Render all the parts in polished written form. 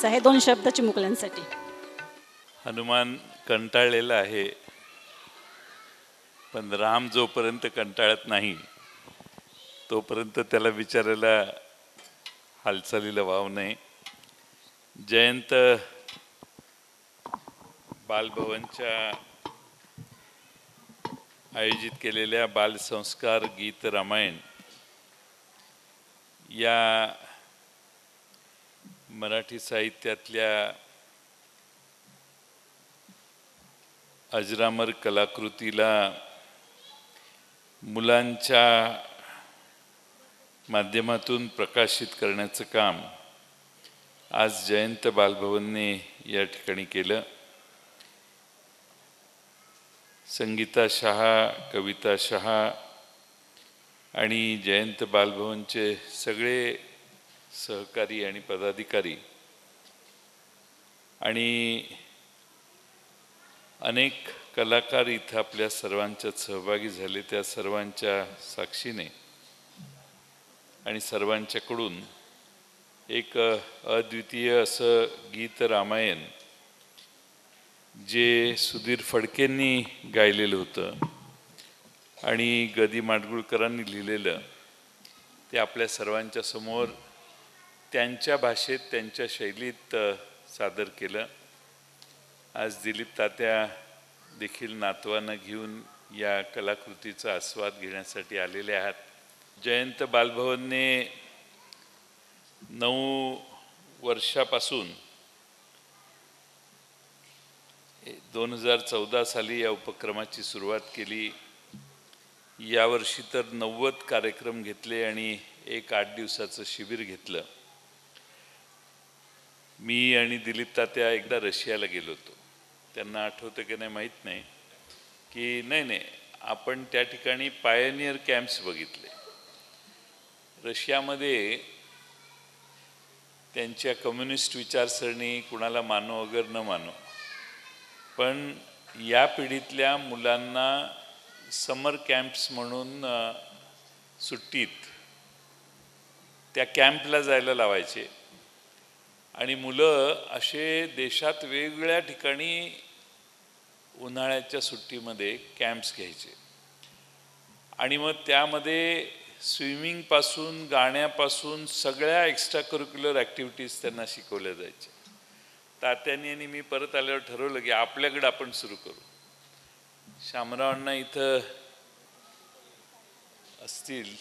करायचं आहे 2 शब्द चिमुकल्यांसाठी. हनुमान कंटाळलेला आहे, पण राम जोपर्यंत कंटाळत नाही तोपर्यंत त्याला विचारायला हालचालीला वाव नाही. जयंत बालभवनच्या आयोजित केलेल्या बालसंस्कार गीत रामायण या मराठी साहित्यातल्या अजरामर कलाकृतीला मुलांच्या माध्यमातून प्रकाशित करण्याचं काम आज जयंत बालभवनने या ठिकाणी केलं. संगीता शहा, कविता शहा आणि जयंत बालभवनचे सगळे सहकारी आणि पदाधिकारी आणि अनेक कलाकार इथं आपल्या सर्वांच्यात सहभागी झाले. त्या सर्वांच्या साक्षीने आणि सर्वांच्याकडून एक अद्वितीय असं गीत रामायण जे सुधीर फडकेंनी गायलेलं होतं आणि गदी माडगुळकरांनी लिहिलेलं ते आपल्या सर्वांच्या समोर त्यांच्या भाषेत त्यांच्या शैलीत सादर केलं. आज दिलीप तात्या देखील नातवांना घेऊन या कलाकृतीचा आस्वाद घेण्यासाठी आलेले आहात. जयंत बालभवनने 9 वर्षापासून 2014 साली या उपक्रमाची सुरुवात केली. यावर्षी तर 90 कार्यक्रम घेतले आणि एक 8 दिवसाचं शिबिर घेतलं. मी आणि दिलीप तात्या एकदा रशियाला गेलो होतो. त्यांना आठवतं की नाही माहीत नाही की नाही आपण त्या ठिकाणी पायनियर कॅम्प्स बघितले. रशियामध्ये त्यांच्या कम्युनिस्ट विचारसरणी कुणाला मानो अगर न मानो, पण या पिढीतल्या मुलांना समर कॅम्प्स म्हणून सुट्टीत त्या कॅम्पला जायला लावायचे आणि मुलं असे देशात वेगवेगळ्या ठिकाणी उन्हाळ्याच्या सुट्टीमध्ये कॅम्प्स घ्यायचे आणि मग त्यामध्ये स्विमिंगपासून गाण्यापासून सगळ्या एक्स्ट्रा करिक्युलर ॲक्टिव्हिटीज त्यांना शिकवल्या जायच्या. तात्यांनी आणि मी परत आल्यावर ठरवलं की आपल्याकडे आपण सुरू करू. शामरावांना इथं असतील,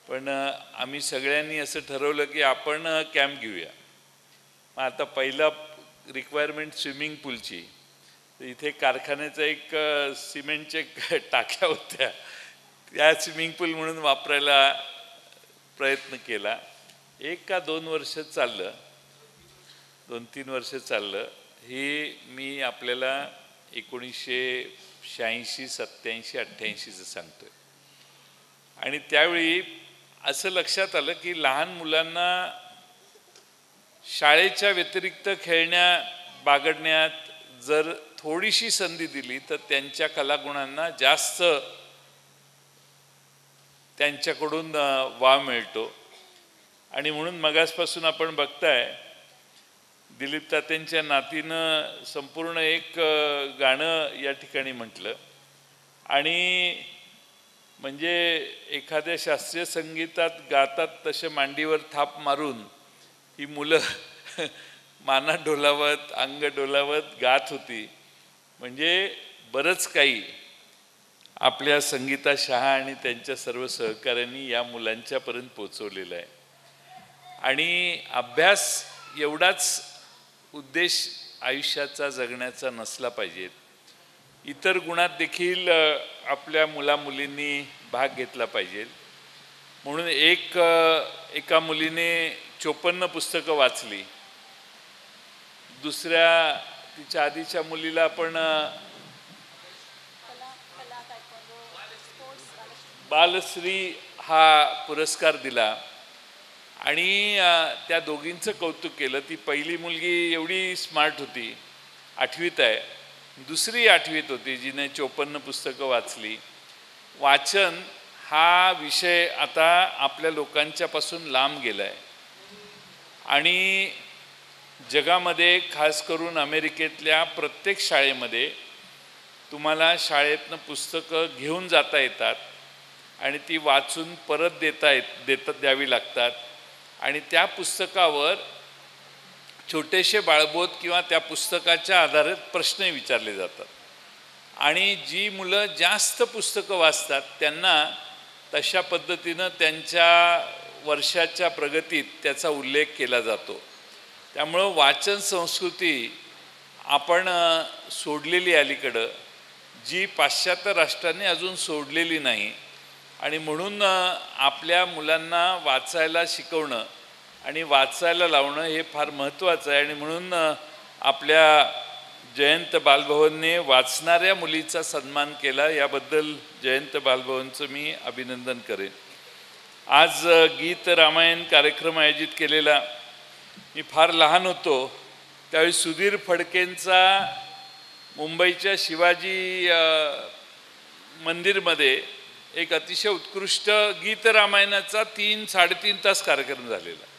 पण आम्ही सगळ्यांनी असं ठरवलं की आपण कॅम्प घेऊया. मग आता पहिला रिक्वायरमेंट स्विमिंग पूलची. तर इथे कारखान्याचा एक सिमेंटच्या टाक्या होत्या, त्या स्विमिंग पूल म्हणून वापरायला प्रयत्न केला. 1 का 2 वर्ष चाललं, 2-3 वर्ष चाललं. हे मी आपल्याला 1986, 87, 88चं सांगतोय. आणि त्यावेळी असं लक्षात आलं की लहान मुलांना शाळेच्या व्यतिरिक्त खेळण्यात बागडण्यात जर थोडीशी संधी दिली तर त्यांच्या कलागुणांना जास्त त्यांच्याकडून वाव मिळतो. आणि म्हणून मगासपासून आपण बघताय दिलीप तात्यांच्या नातीनं संपूर्ण एक गाणं या ठिकाणी म्हटलं. आणि म्हणजे एखाद्या शास्त्रीय संगीतात गातात तसे मांडीवर थाप मारून ही मुलं माना डोलावत अंग डोलावत गात होती. म्हणजे बरंच काही आपल्या संगीता शहा आणि त्यांच्या सर्व सहकाऱ्यांनी या मुलांच्यापर्यंत पोचवलेलं आहे. आणि अभ्यास एवढाच उद्देश आयुष्याचा जगण्याचा नसला पाहिजे. इतर गुणात देखील आपल्या मुलामुलींनी भाग घेतला पाहिजे. म्हणून एका मुलीने 54 पुस्तकं वाचली. दुसऱ्या तिच्या आधीच्या मुलीला आपण बालश्री हा पुरस्कार दिला आणि त्या दोघींचं कौतुक केलं. ती पहिली मुलगी एवढी स्मार्ट होती, 8वीत आहे. दुसरी 8वीत होती, जिने 54 पुस्तकं वाचली. वाचन हा विषय आता आपल्या लोकांच्यापासून लांब गेला आहे आणि जगामध्ये खास करून अमेरिकेतल्या प्रत्येक शाळेमध्ये तुम्हाला शाळेतनं पुस्तकं घेऊन जाता येतात आणि ती वाचून परत द्यावी लागतात आणि त्या पुस्तकावर छोटेसे बाळबोध किंवा त्या पुस्तकाच्या आधारित प्रश्न विचारले जातात आणि जी मुलं जास्त पुस्तकं वाचतात त्यांना तशा पद्धतीनं त्यांच्या वर्षाच्या प्रगतीत त्याचा उल्लेख केला जातो. त्यामुळं वाचन संस्कृती आपण सोडलेली अलीकडं, जी पाश्चात्य राष्ट्रांनी अजून सोडलेली नाही आणि म्हणून आपल्या मुलांना वाचायला शिकवणं आणि वाचायला लावणं हे फार महत्त्वाचं आहे आणि म्हणून आपल्या जयंत बालभवनने वाचणाऱ्या मुलीचा सन्मान केला. याबद्दल जयंत बालभवनचं मी अभिनंदन करेन. आज गीत रामायण कार्यक्रम आयोजित केलेला, मी फार लहान होतो त्यावेळी सुधीर फडकेंचा मुंबईच्या शिवाजी मंदिरमध्ये एक अतिशय उत्कृष्ट गीत रामायणाचा 3-3.5 तास कार्यक्रम झालेला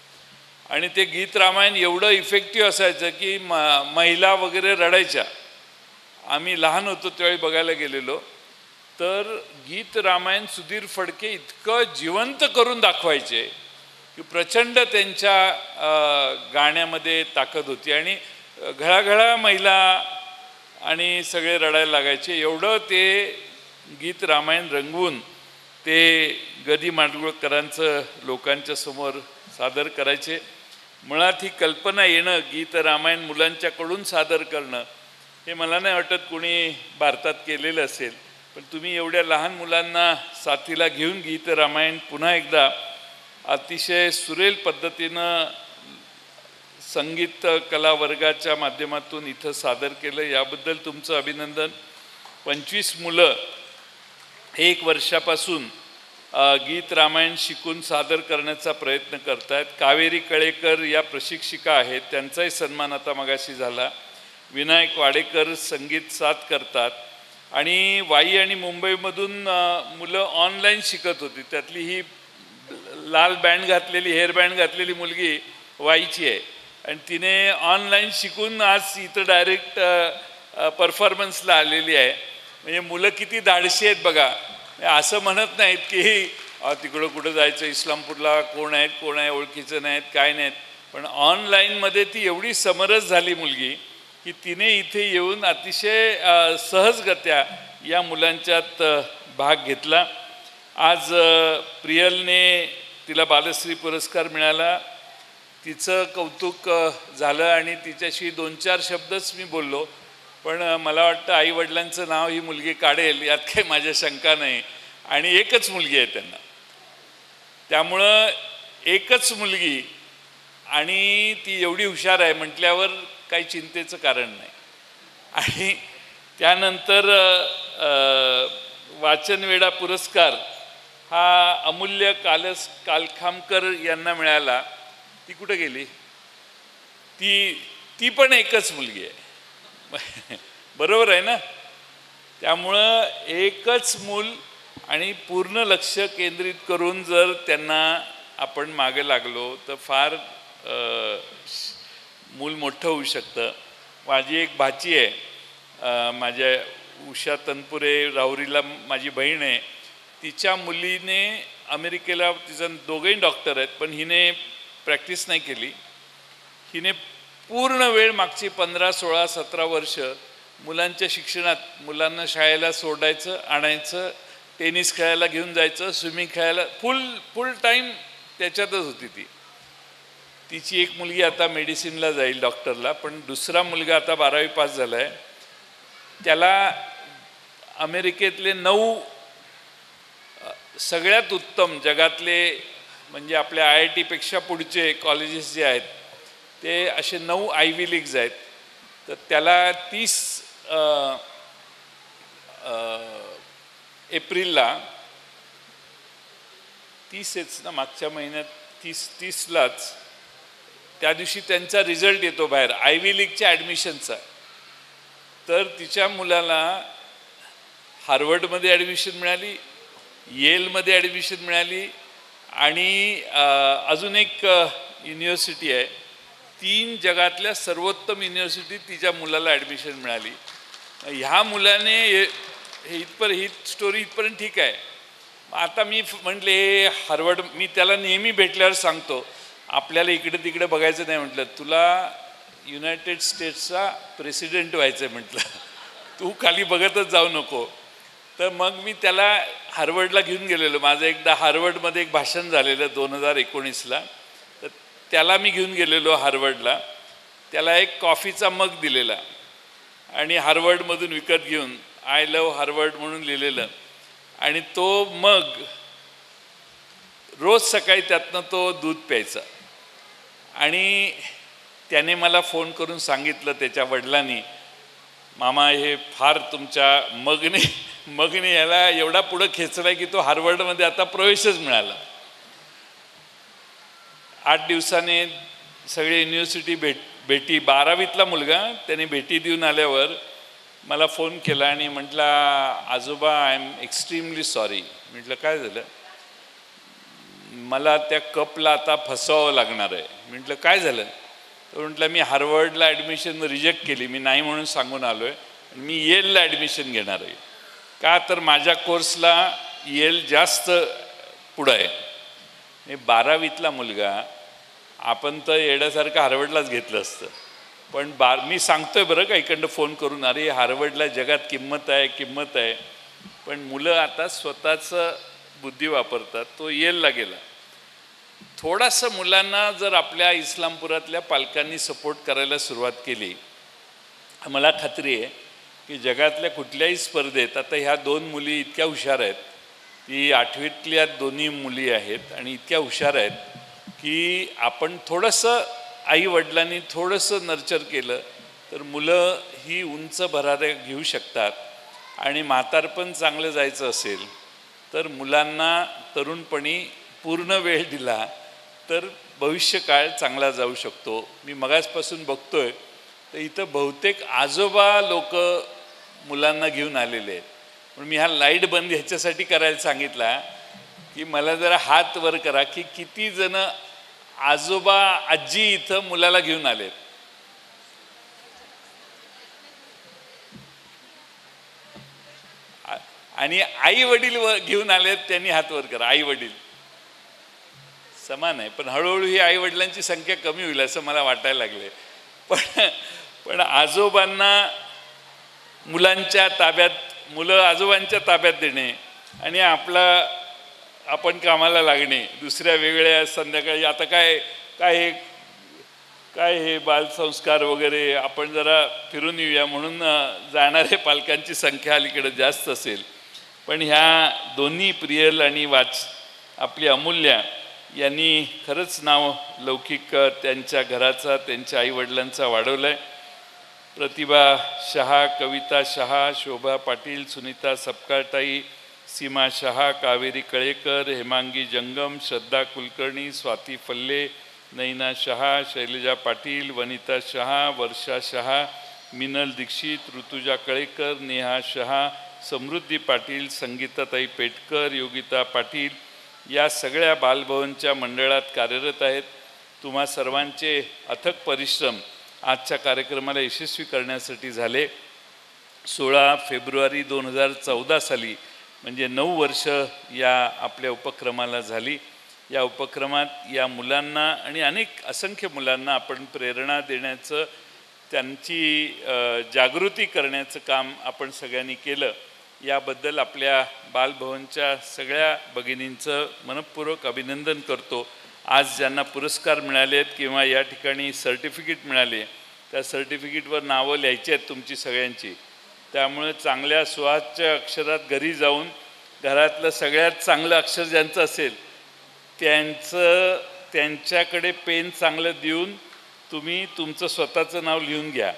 आणि ते गीत रामायण एवढं इफेक्टिव्ह असायचं की महिला वगैरे रडायच्या. आम्ही लहान होतो त्यावेळी बघायला गेलेलो, तर गीत रामायण सुधीर फडके इतकं जिवंत करून दाखवायचे की प्रचंड त्यांच्या गाण्यामध्ये ताकद होती आणि घळाघळा महिला आणि सगळे रडायला लागायचे. एवढं ते गीत रामायण रंगवून ते गदी माडगुळकरांचं लोकांच्या समोर सादर करायचे. मुळात ही कल्पना येणं, गीत रामायण मुलांच्याकडून सादर करणं, हे मला नाही वाटत कोणी भारतात केलेलं असेल. पण तुम्ही एवढ्या लहान मुलांना साथीला घेऊन गीत रामायण पुन्हा एकदा अतिशय सुरेल पद्धतीनं संगीत कला वर्गाच्या माध्यमातून इथं सादर केलं, याबद्दल तुमचं अभिनंदन. 25 मुलं 1 वर्षापासून गीत रामायण शिकून सादर करण्याचा प्रयत्न करत आहेत. कावेरी कळेकर या प्रशिक्षिका आहेत, त्यांचाही सन्मान आता मगाशी झाला. विनायक वाडेकर संगीत साथ करतात आणि वाई आणि मुंबईमधून मुलं ऑनलाईन शिकत होती. त्यातली ही लाल बँड घातलेली, हेअर बँड घातलेली मुलगी वाईची आहे आणि तिने ऑनलाईन शिकून आज इथं डायरेक्ट परफॉर्मन्सला आलेली आहे. म्हणजे मुलं किती धाडशी आहेत बघा. असं म्हणत नाहीत की तिकडं कुठं जायचं, इस्लामपूरला कोण आहे ओळखीचं नाहीत, काय नाहीत, पण ऑनलाईनमध्ये ती एवढी समरस झाली मुलगी की तिने इथे येऊन अतिशय सहजगत्या या मुलांच्यात भाग घेतला. आज प्रियलने तिला बालश्री पुरस्कार मिळाला, तिचं कौतुक झालं आणि तिच्याशी 2-4 शब्दच मी बोललो. पण मला वाटतं आईवडिलांचं नाव ही मुलगी काढेल यात काही माझ्या शंका नाही आणि एकच मुलगी आहे त्यांना. त्यामुळं एकच मुलगी आणि ती एवढी हुशार आहे म्हटल्यावर काही चिंतेचं कारण नाही. आणि त्यानंतर वाचनवेडा पुरस्कार हा अमूल्य कालखामकर यांना मिळाला. ती कुठं गेली? ती पण एकच मुलगी आहे. बरोबर आहे ना? त्यामुळं एकच मूल आणि पूर्ण लक्ष केंद्रित करून जर त्यांना आपण मागे लागलो तर फार मूल मोठं होऊ शकतं. माझी एक भाची आहे, माझ्या उषा तनपुरे राहुरीला माझी बहीण आहे. तिच्या मुलीने अमेरिकेला, तिचं दोघंही डॉक्टर आहेत, पण हिने प्रॅक्टिस नाही केली. हिने पूर्ण वेळ मागची 15, 16, 17 वर्ष मुलांच्या शिक्षणात, मुलांना शाळेला सोडायचं, आणायचं, टेनिस खेळायला घेऊन जायचं, स्विमिंग खेळायला, फुल टाईम त्याच्यातच होती ती. तिची एक मुलगी आता मेडिसिनला जाईल डॉक्टरला, पण दुसरा मुलगा आता 12वी पास झाला आहे. त्याला अमेरिकेतले 9 सगळ्यात उत्तम जगातले, म्हणजे आपल्या IIT पेक्षा पुढचे कॉलेजेस जे आहेत ते असे 9 आयव्ही लीग्स आहेत. तर त्याला 30 एप्रिलला 30 ना, मागच्या महिन्यात 30लाच त्या दिवशी त्यांचा रिझल्ट येतो बाहेर आयव्ही लीगच्या ॲडमिशनचा. तर तिच्या मुलाला हार्वर्डमध्ये ॲडमिशन मिळाली, येलमध्ये ॲडमिशन मिळाली आणि अजून एक युनिव्हर्सिटी आहे 3 जगातल्या सर्वोत्तम युनिव्हर्सिटीत तिच्या मुलाला ॲडमिशन मिळाली. ह्या मुलाने ही स्टोरी इथपर्यंत ठीक आहे. आता मी म्हटले हार्वर्ड, मी त्याला नेहमी भेटल्यावर सांगतो आपल्याला इकडे तिकडे बघायचं नाही. म्हटलं तुला युनायटेड स्टेट्सचा प्रेसिडेंट व्हायचं आहे म्हटलं, तू खाली बघतच जाऊ नको. तर मग मी त्याला हार्वर्डला घेऊन गेलेलो. माझं एकदा हार्वर्डमध्ये एक भाषण झालेलं 2019ला, तर त्याला मी घेऊन गेलेलो हार्वर्डला. त्याला एक कॉफीचा मग दिलेला आणि हार्वर्डमधून विकत घेऊन आय लव्ह हार्वर्ड म्हणून लिहिलेलं. आणि तो मग रोज सकाळी त्यातनं तो दूध प्यायचा. आणि त्याने मला फोन करून सांगितलं त्याच्या वडिलांनी, मामा हे फार तुमच्या मगने याला एवढा पुढं खेचला की तो हार्वर्डमध्ये आता प्रवेशच मिळाला. 8 दिवसाने सगळे युनिव्हर्सिटी भेटी 12वीतला मुलगा त्याने भेटी देऊन आल्यावर मला फोन केला आणि म्हटला, आजोबा आय एम एक्स्ट्रीमली सॉरी. म्हटलं काय झालं? मला त्या कपला आता फसवावं लागणार आहे. म्हटलं काय झालं? तर म्हटलं मी हार्वर्डला ॲडमिशन रिजेक्ट केली, मी नाही म्हणून सांगून आलो आहे, मी येलला ॲडमिशन घेणार आहे. का तर माझ्या कोर्सला येल जास्त पुढं आहे. 12वीतला मुलगा, आपण तर येण्यासारखं हार्वर्डलाच घेतलं असतं. पण मी सांगतोय बरं का इकडनं फोन करून, अरे हार्वर्डला जगात किंमत आहे. पण मुलं आता स्वतःचं बुद्धी वापरतात. तो येलला गेला. थोडासा मुलांना जर आपल्या इस्लामपुरातल्या पालकांनी सपोर्ट करायला सुरुवात केली, मला खात्री आहे की जगातल्या कुठल्याही स्पर्धेत, आता ह्या 2 मुली इतक्या हुशार आहेत, ती 8वीतल्या दोन्ही मुली आहेत आणि इतक्या हुशार आहेत की आपण थोडंसं आईवडिलांनी थोडंसं नर्चर केलं तर मुलं ही उंच भराऱ्या घेऊ शकतात. आणि म्हातारपण चांगलं जायचं असेल तर मुलांना तरुणपणी पूर्ण वेळ दिला तर भविष्यकाळ चांगला जाऊ शकतो. मी मगाचपासून बघतोय तर इथं बहुतेक आजोबा लोक मुलांना घेऊन आलेले आहेत. पण मी हा लाईट बंद ह्याच्यासाठी करायला सांगितला की मला जरा हात वर करा की किती जण आजोबा आजी इथं मुलाला घेऊन आलेत. आणि आई वडील घेऊन आलेत त्यांनी हात वर करा. आई वडील समान आहे, पण हळूहळू ही आई वडिलांची संख्या कमी होईल असं मला वाटायला लागले. पण आजोबांना मुलांच्या ताब्यात, मुलं आजोबांच्या ताब्यात देणे आणि आपण कामाला लागणे, दुसऱ्या वेगळ्या संध्याकाळी आता काय हे बालसंस्कार वगैरे आपण जरा फिरून येऊया म्हणून जाणारे पालकांची संख्या अलीकडे जास्त असेल. पण ह्या दोन्ही प्रियल आणि आपली अमूल्या यांनी खरंच नाव लौकिक त्यांच्या घराचा, त्यांच्या आईवडिलांचा वाढवलं आहे. प्रतिभा शहा, कविता शहा, शोभा पाटील, सुनीता सपकाळताई, सीमा शहा, कावेरी कळेकर, हेमांगी जंगम, श्रद्धा कुलकर्णी, स्वाती फल्ले, नैना शहा, शैलजा पाटील, वनिता शहा, वर्षा शहा, मिनल दीक्षित, ऋतुजा कळेकर, नेहा शहा, समृद्धी पाटील, संगीताताई पेटकर, योगिता पाटील या सगळ्या बालभवनच्या मंडळात कार्यरत आहेत. तुम्हा सर्वांचे अथक परिश्रम आजच्या कार्यक्रमाला यशस्वी करण्यासाठी झाले. 16 फेब्रुवारी 2014 साली म्हणजे 9 वर्ष या आपल्या उपक्रमाला झाली. या उपक्रमात या मुलांना आणि असंख्य मुलांना आपण प्रेरणा देण्याचं, त्यांची जागृती करण्याचं काम आपण सगळ्यांनी केलं. याबद्दल आपल्या बालभवनच्या सगळ्या भगिनींचं मनःपूर्वक अभिनंदन करतो. आज ज्यांना पुरस्कार मिळाले आहेत किंवा या ठिकाणी सर्टिफिकेट मिळाले, त्या सर्टिफिकेटवर नावं लिहायची आहेत तुमची सगळ्यांची. त्यामुळे चांगल्या सुवाच्य अक्षरात घरी जाऊन घरातलं सगळ्यात चांगलं अक्षर ज्यांचं असेल त्यांच्याकडे पेन चांगलं देऊन तुम्ही तुमचं स्वतःचं नाव लिहून घ्या.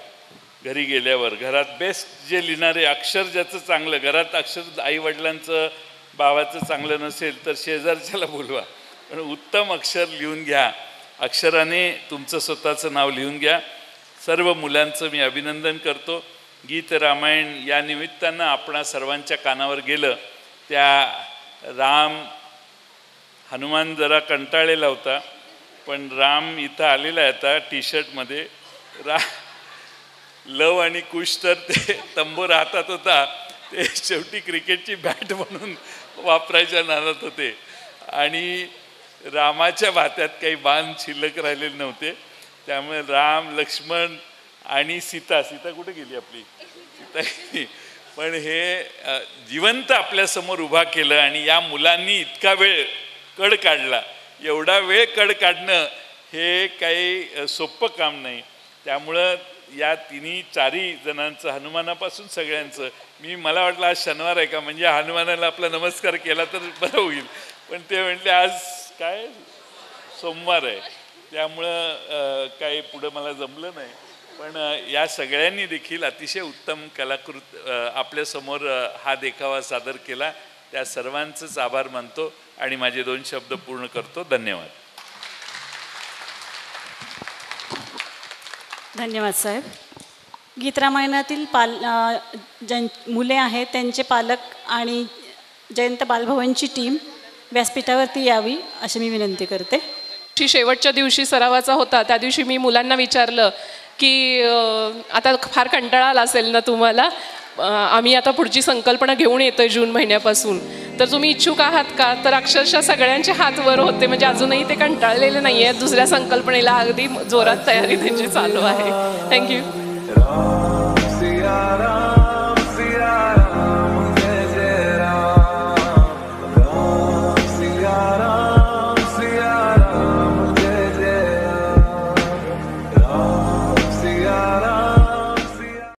घरी गेल्यावर घरात बेस्ट जे लिहिणारे अक्षर ज्याचं चांगलं, घरात अक्षर आईवडिलांचं भावाचं चांगलं नसेल तर शेजारच्याला बोलवा, पण उत्तम अक्षर लिहून घ्या. अक्षराने तुमचं स्वतःचं नाव लिहून घ्या. सर्व मुलांचं मी अभिनंदन करतो. गीत रामायण या निमित्तानं आपणा सर्वांच्या कानावर गेलं. त्या हनुमान जरा कंटाळलेला होता, पण राम इथं आलेला आहे आता टी शर्टमध्ये. लव आणि कुश तर ते तंबू राहतात होता, ते शेवटी क्रिकेटची बॅट म्हणून वापरायच्या नादात होते. आणि रामाच्या भात्यात काही बाण शिल्लक राहिलेले नव्हते, त्यामुळे राम, लक्ष्मण आणि सीता कुठे गेली आपली? सीता गेली. पण हे जिवंत आपल्यासमोर उभा केलं आणि या मुलांनी इतका वेळ कड काढला. एवढा वेळ कड काढणं हे काही सोपं काम नाही. त्यामुळं या चारही जणांचं, हनुमानापासून सगळ्यांचं, मला वाटलं आज शनिवार आहे का, म्हणजे हनुमानाला आपला नमस्कार केला तर बरं होईल, पण ते म्हटले आज काय सोमवार आहे, त्यामुळं काही पुढं मला जमलं नाही. पण या सगळ्यांनी देखील अतिशय उत्तम कलाकृत आपल्यासमोर हा देखावा सादर केला. त्या सर्वांचंच आभार मानतो आणि माझे 2 शब्द पूर्ण करतो. धन्यवाद. धन्यवाद साहेब. गीत रामायणातील मुले आहेत त्यांचे पालक आणि जयंत बालभवनची टीम व्यासपीठावरती यावी अशी मी विनंती करते. शेवटच्या दिवशी सरावाचा होता, त्या दिवशी मी मुलांना विचारलं की आता फार कंटाळा आला असेल ना तुम्हाला, आम्ही आता पुढची संकल्पना घेऊन येतोय जून महिन्यापासून, तर तुम्ही इच्छुक आहात का? तर अक्षरशः सगळ्यांचे हात वर होते, म्हणजे अजूनही ते कंटाळलेले नाही आहेत. दुसऱ्या संकल्पनेला अगदी जोरात तयारी त्यांची चालू आहे. थँक्यू.